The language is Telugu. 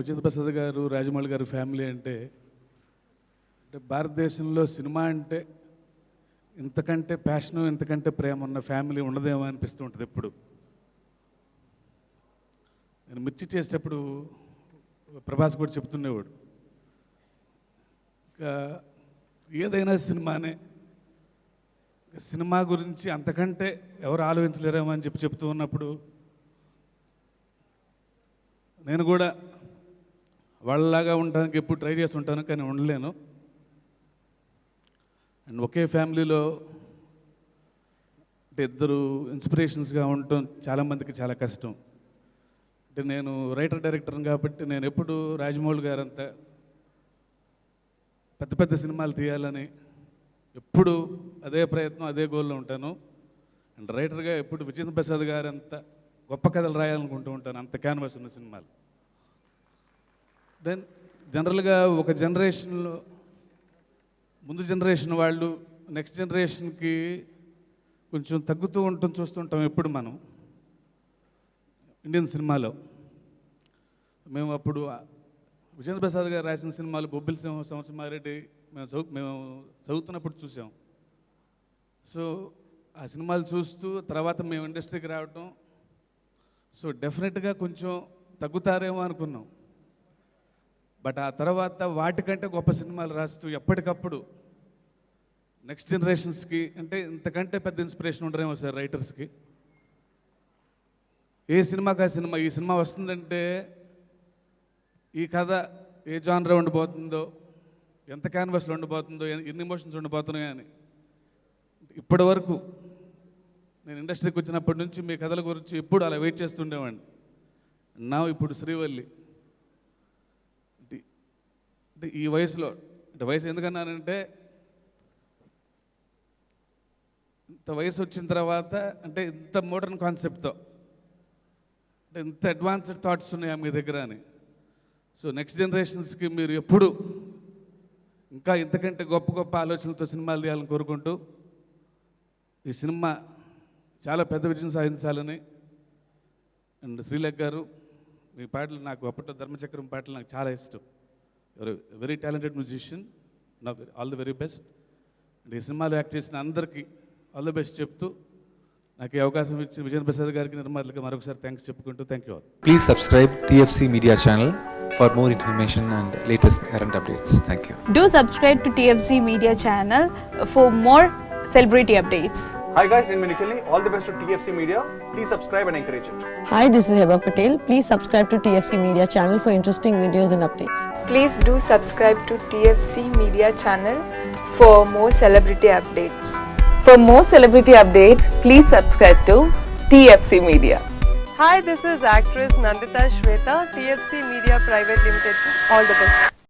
విజేంద్ర ప్రసాద్ గారు, రాజమౌళి గారు ఫ్యామిలీ అంటే భారతదేశంలో సినిమా అంటే ఇంతకంటే ప్యాషను, ఇంతకంటే ప్రేమ ఉన్న ఫ్యామిలీ ఉండదేమో అనిపిస్తూ ఉంటుంది ఎప్పుడు. నేను మిర్చి చేసేటప్పుడు ప్రభాస్ కూడా చెప్తుండేవాడు, ఇంకా ఏదైనా సినిమానే, సినిమా గురించి అంతకంటే ఎవరు ఆలోచించలేరేమో అని చెప్తూ ఉన్నప్పుడు నేను కూడా వాళ్ళలాగా ఉండడానికి ఎప్పుడు ట్రై చేసి ఉంటాను, కానీ ఉండలేను. అండ్ ఒకే ఫ్యామిలీలో అంటే ఇద్దరు ఇన్స్పిరేషన్స్గా ఉండటం చాలామందికి చాలా కష్టం. అంటే నేను రైటర్ డైరెక్టర్ని కాబట్టి నేను ఎప్పుడు రాజమౌళి గారంతా పెద్ద పెద్ద సినిమాలు తీయాలని ఎప్పుడు అదే ప్రయత్నం, అదే గోల్లో ఉంటాను. అండ్ రైటర్గా ఎప్పుడు విజేంద్ర ప్రసాద్ గారంతా గొప్ప కథలు రాయాలనుకుంటూ ఉంటాను, అంత క్యాన్వాస్ ఉన్న సినిమాలు. దెన్ జనరల్గా ఒక జనరేషన్లో ముందు జనరేషన్ వాళ్ళు నెక్స్ట్ జనరేషన్కి కొంచెం తగ్గుతూ ఉండటం చూస్తుంటాం ఎప్పుడు మనం ఇండియన్ సినిమాలో. మేము అప్పుడు విజేంద్ర ప్రసాద్ గారు రాసిన సినిమాలు బొబ్బిలి సింహం, సంవత్సరమారెడ్డి మేము చదువుతున్నప్పుడు చూసాం. సో ఆ సినిమాలు చూస్తూ తర్వాత మేము ఇండస్ట్రీకి రావటం, సో డెఫినెట్గా కొంచెం తగ్గుతారేమో అనుకున్నాం. బట్ ఆ తర్వాత వాటికంటే గొప్ప సినిమాలు రాస్తూ ఎప్పటికప్పుడు నెక్స్ట్ జనరేషన్స్కి, అంటే ఇంతకంటే పెద్ద ఇన్స్పిరేషన్ ఉండరేమో సార్ రైటర్స్కి. ఏ సినిమాకి ఆ సినిమా, ఈ సినిమా వస్తుందంటే ఈ కథ ఏ జానర్ ఉండిపోతుందో, ఎంత క్యాన్వాస్లో ఉండిపోతుందో, ఎన్ని ఎమోషన్స్ ఉండిపోతున్నాయో అని ఇప్పటి వరకు నేను ఇండస్ట్రీకి వచ్చినప్పటి నుంచి మీ కథల గురించి ఎప్పుడు అలా వెయిట్ చేస్తుండేవాడిని. నా ఇప్పుడు శ్రీవల్లి అంటే ఈ వయసులో, అంటే వయసు ఎందుకన్నానంటే ఇంత వయసు వచ్చిన తర్వాత, అంటే ఇంత మోడర్న్ కాన్సెప్ట్తో, అంటే ఇంత అడ్వాన్స్డ్ థాట్స్ ఉన్నాయా మీ దగ్గర అని. సో నెక్స్ట్ జనరేషన్స్కి మీరు ఎప్పుడు ఇంకా ఇంతకంటే గొప్ప గొప్ప ఆలోచనలతో సినిమాలు తీయాలని కోరుకుంటూ, ఈ సినిమా చాలా పెద్ద విజయం సాధించాలని. అండ్ శ్రీలేఖ గారు, మీ పాటలు నాకు అప్పట్లో ధర్మచక్రం పాటలు నాకు చాలా ఇష్టం. యువర్ వెరీ టాలెంటెడ్ మ్యూజిషియన్, నాకు all the very best. And ఈ సినిమాలో యాక్ట్ చేసిన అందరికీ ఆల్ ది బెస్ట్ చెప్తూ, నాకు ఈ అవకాశం ఇచ్చిన విజేంద్ర ప్రసాద్ గారికి, నిర్మాతలకు మరొకసారి థ్యాంక్స్ చెప్పుకుంటూ thank you all. Please subscribe TFC Media channel for more information and latest current updates. Thank you. Do subscribe to TFC Media channel for more celebrity updates. Hi guys, in Minikali, all the best to TFC Media. Please subscribe and encourage it. Hi, this is Heba Patel. Please subscribe to TFC Media channel for interesting videos and updates. Please do subscribe to TFC Media channel for more celebrity updates. For more celebrity updates, please subscribe to TFC Media. Hi, this is actress Nandita Shweta, TFC Media Private Limited. All the best.